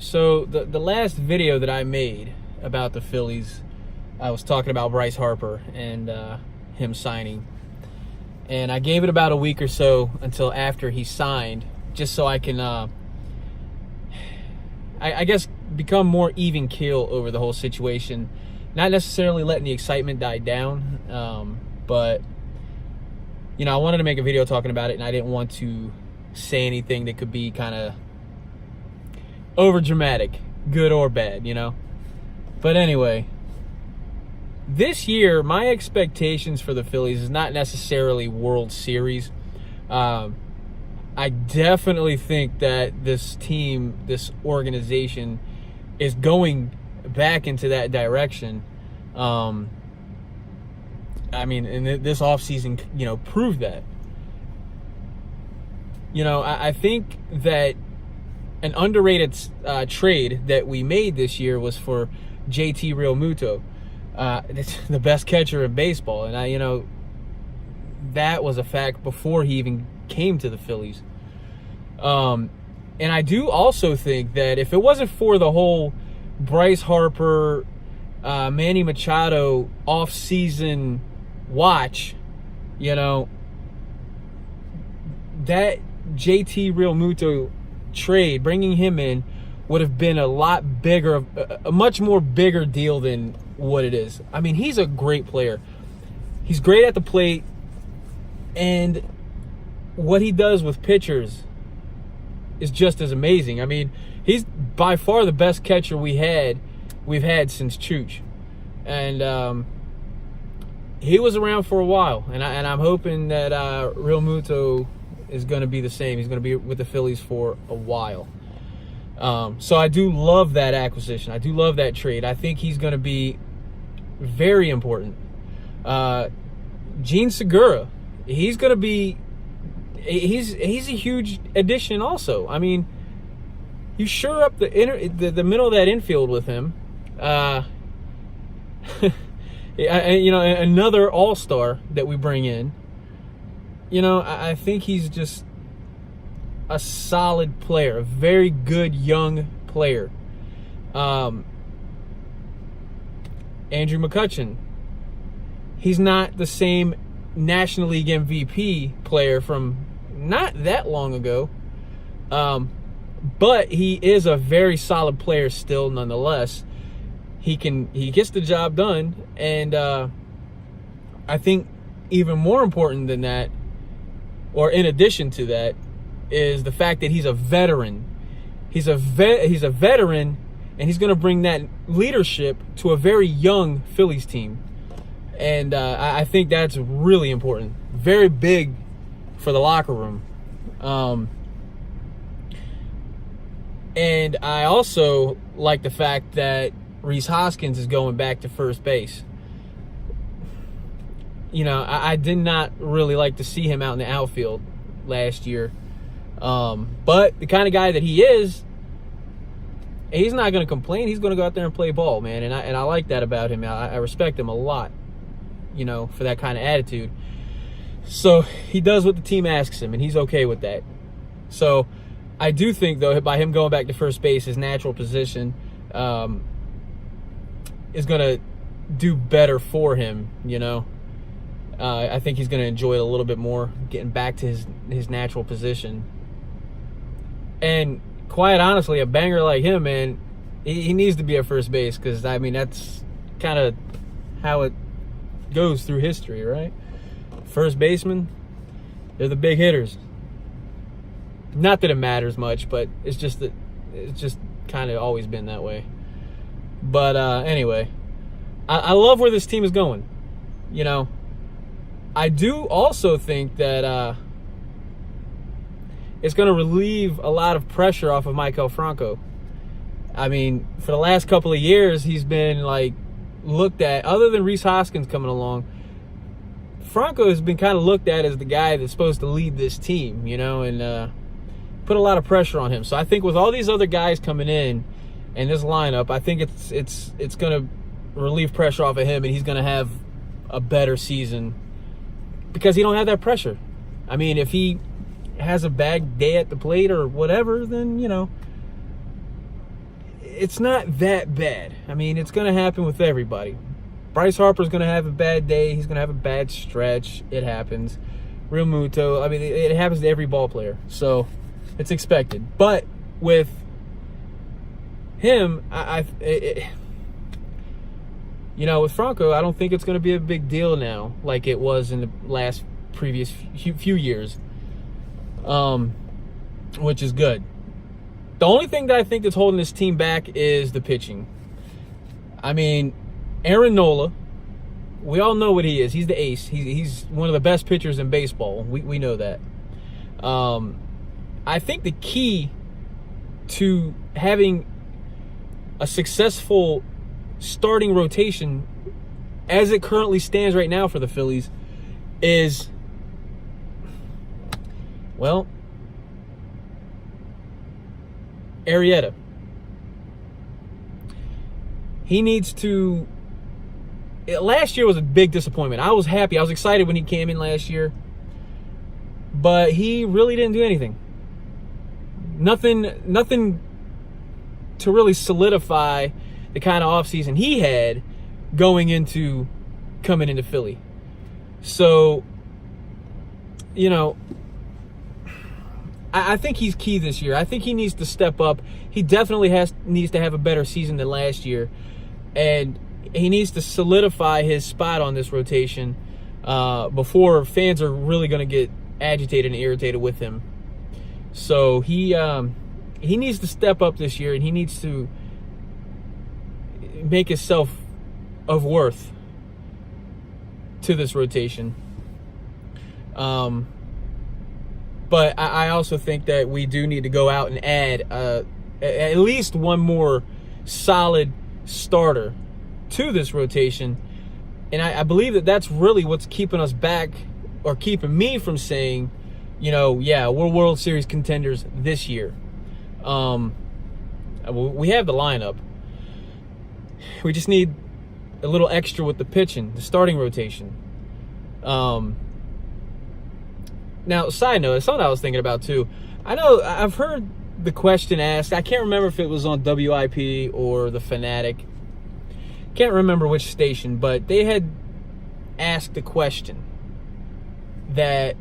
So the last video that I made about the Phillies, I was talking about Bryce Harper and him signing. And I gave it about a week or so until after he signed, just so I can, I guess, become more even keel over the whole situation. Not necessarily letting the excitement die down, but, you know, I wanted to make a video talking about it, and I didn't want to say anything that could be kind of over dramatic, good or bad, you know. But anyway, this year my expectations for the Phillies is not necessarily World Series. I definitely think that this team, this organization, is going back into that direction. I mean, and this offseason, you know, proved that. You know, I think that an underrated trade that we made this year was for JT Realmuto, the best catcher in baseball. And, you know, that was a fact before he even came to the Phillies. And I do also think that if it wasn't for the whole Bryce Harper, Manny Machado off-season watch, you know, that JT Realmuto trade, bringing him in, would have been a lot bigger, a much more bigger deal than what it is. I mean, he's a great player. He's great at the plate, and what he does with pitchers is just as amazing. I mean, he's by far the best catcher we've had since Chooch, and he was around for a while, and I'm hoping that Realmuto is going to be the same. He's going to be with the Phillies for a while. So I do love that acquisition. I do love that trade. I think he's going to be very important. Gene Segura, he's going to be. He's a huge addition also. I mean, you shore up the middle of that infield with him. You know, another all-star that we bring in. You know, I think he's just a solid player, a very good young player. Andrew McCutchen, he's not the same National League MVP player from not that long ago, but he is a very solid player still nonetheless. He gets the job done, and I think even more important than that, or in addition to that, is the fact that he's a veteran. He's a veteran, and he's going to bring that leadership to a very young Phillies team. And I think that's really important. Very big for the locker room. And I also like the fact that Rhys Hoskins is going back to first base. You know, I did not really like to see him out in the outfield last year. But the kind of guy that he is, he's not going to complain. He's going to go out there and play ball, man. And I like that about him. I respect him a lot, you know, for that kind of attitude. So he does what the team asks him, and he's okay with that. So I do think, though, by him going back to first base, his natural position is going to do better for him, you know. I think he's going to enjoy it a little bit more, getting back to his natural position. And quite honestly, a banger like him, man, he needs to be at first base, because, I mean, that's kind of how it goes through history, right? First baseman, they're the big hitters. Not that it matters much, but it's just kind of always been that way. But anyway, I love where this team is going, you know. I do also think that it's going to relieve a lot of pressure off of Maikel Franco. I mean, for the last couple of years, he's been, like, looked at, other than Rhys Hoskins coming along, Franco has been kind of looked at as the guy that's supposed to lead this team, you know, and put a lot of pressure on him. So I think with all these other guys coming in this lineup, I think it's going to relieve pressure off of him, and he's going to have a better season because he don't have that pressure. I mean, if he has a bad day at the plate or whatever, then, you know, it's not that bad. I mean, it's going to happen with everybody. Bryce Harper's going to have a bad day. He's going to have a bad stretch. It happens. Real Muto, I mean, it happens to every ball player. So it's expected. But with him, with Franco, I don't think it's going to be a big deal now like it was in the previous few years, which is good. The only thing that I think that's holding this team back is the pitching. I mean, Aaron Nola, we all know what he is. He's the ace. He's one of the best pitchers in baseball. We know that. I think the key to having a successful starting rotation as it currently stands right now for the Phillies is, well, Arrieta. He needs to... Last year was a big disappointment. I was happy. I was excited when he came in last year. But he really didn't do anything. Nothing to really solidify the kind of offseason he had coming into Philly. So, I think he's key this year. I think he needs to step up. He definitely needs to have a better season than last year. And he needs to solidify his spot on this rotation before fans are really going to get agitated and irritated with him. So he needs to step up this year, and he needs to make himself of worth to this rotation. But I also think that we do need to go out and add at least one more solid starter to this rotation. And I believe that that's really what's keeping us back, or keeping me from saying, we're World Series contenders this year. We have the lineup. We just need a little extra with the pitching, the starting rotation. Now, side note, it's something I was thinking about too. I know I've heard the question asked. I can't remember if it was on WIP or The Fanatic. Can't remember which station, but they had asked the question that,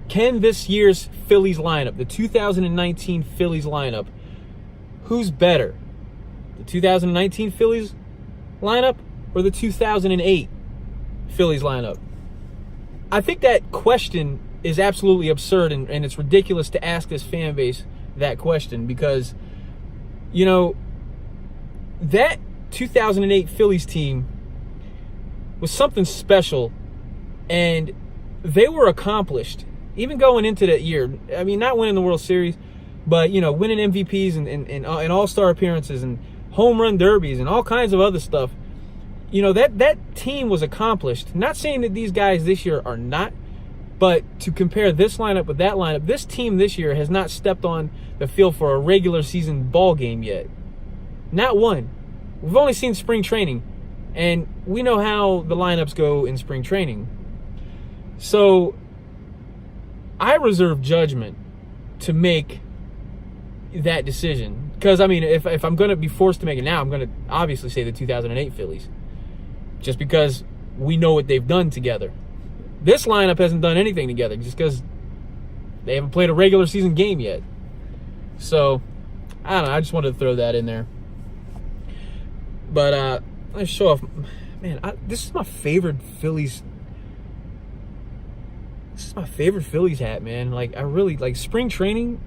can this year's Phillies lineup, the 2019 Phillies lineup, who's better? The 2019 Phillies lineup or the 2008 Phillies lineup? I think that question is absolutely absurd, and it's ridiculous to ask this fan base that question, because, that 2008 Phillies team was something special, and they were accomplished. Even going into that year, I mean, not winning the World Series, but, winning MVPs and all-star appearances and home run derbies and all kinds of other stuff. That team was accomplished. Not saying that these guys this year are not, but to compare this lineup with that lineup, this team this year has not stepped on the field for a regular season ball game yet. Not one. We've only seen spring training, and we know how the lineups go in spring training. So I reserve judgment to make that decision. Because, I mean, if I'm going to be forced to make it now, I'm going to obviously say the 2008 Phillies. Just because we know what they've done together. This lineup hasn't done anything together just because they haven't played a regular season game yet. So, I don't know. I just wanted to throw that in there. But, let's show off. Man, this is my favorite Phillies. This is my favorite Phillies hat, man. Like, I really, like, spring training.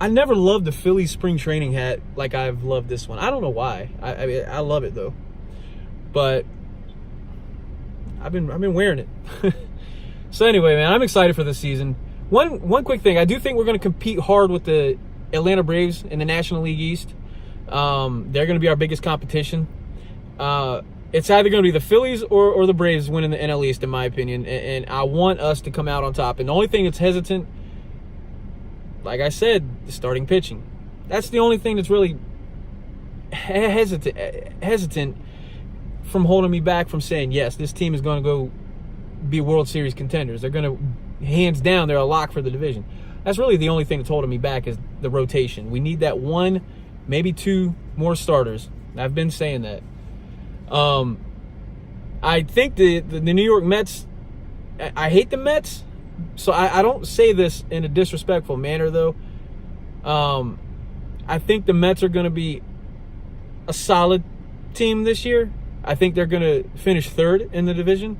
I never loved the Phillies spring training hat like I've loved this one. I don't know why. I love it, though. But I've been wearing it. So anyway, man, I'm excited for this season. One quick thing. I do think we're going to compete hard with the Atlanta Braves in the National League East. They're going to be our biggest competition. It's either going to be the Phillies or the Braves winning the NL East, in my opinion. And I want us to come out on top. And the only thing that's hesitant, like I said, the starting pitching. That's the only thing that's really hesitant from holding me back from saying, yes, this team is going to go be World Series contenders. They're going to, hands down, they're a lock for the division. That's really the only thing that's holding me back is the rotation. We need that one maybe 2 more starters. I've been saying that. I think the New York Mets, I hate the Mets, so I don't say this in a disrespectful manner, though. I think the Mets are going to be a solid team this year. I think they're going to finish 3rd in the division.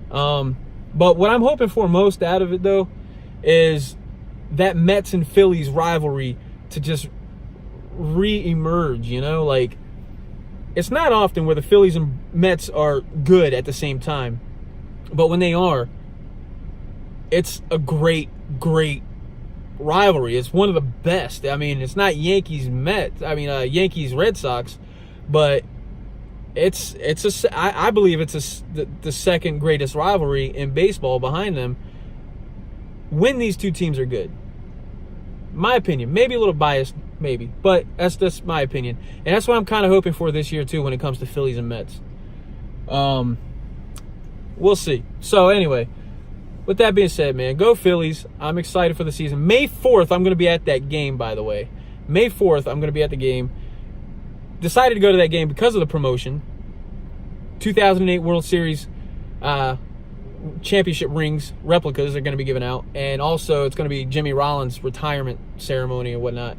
But what I'm hoping for most out of it, though, is that Mets and Phillies rivalry to just re-emerge, you know? Like, it's not often where the Phillies and Mets are good at the same time. But when they are, it's a great, great rivalry. It's one of the best. I mean, it's not Yankees-Mets. I mean, Yankees-Red Sox. But I believe it's the second greatest rivalry in baseball behind them when these two teams are good. My opinion. Maybe a little biased, maybe. But that's just my opinion. And that's what I'm kind of hoping for this year, too, when it comes to Phillies and Mets. We'll see. So, anyway, with that being said, man, go Phillies. I'm excited for the season. May 4th, I'm going to be at that game, by the way. May 4th, I'm going to be at the game. Decided to go to that game because of the promotion. 2008 World Series championship rings, replicas are going to be given out. And also, it's going to be Jimmy Rollins' retirement ceremony and whatnot.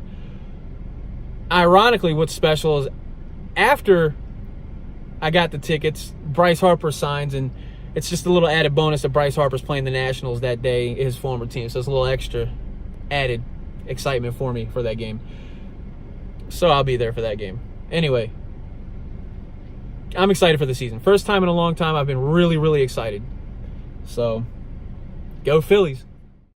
Ironically, what's special is after I got the tickets, Bryce Harper signs, and it's just a little added bonus that Bryce Harper's playing the Nationals that day, his former team. So it's a little extra added excitement for me for that game. So I'll be there for that game. Anyway, I'm excited for the season. First time in a long time, I've been really, really excited. So, go Phillies.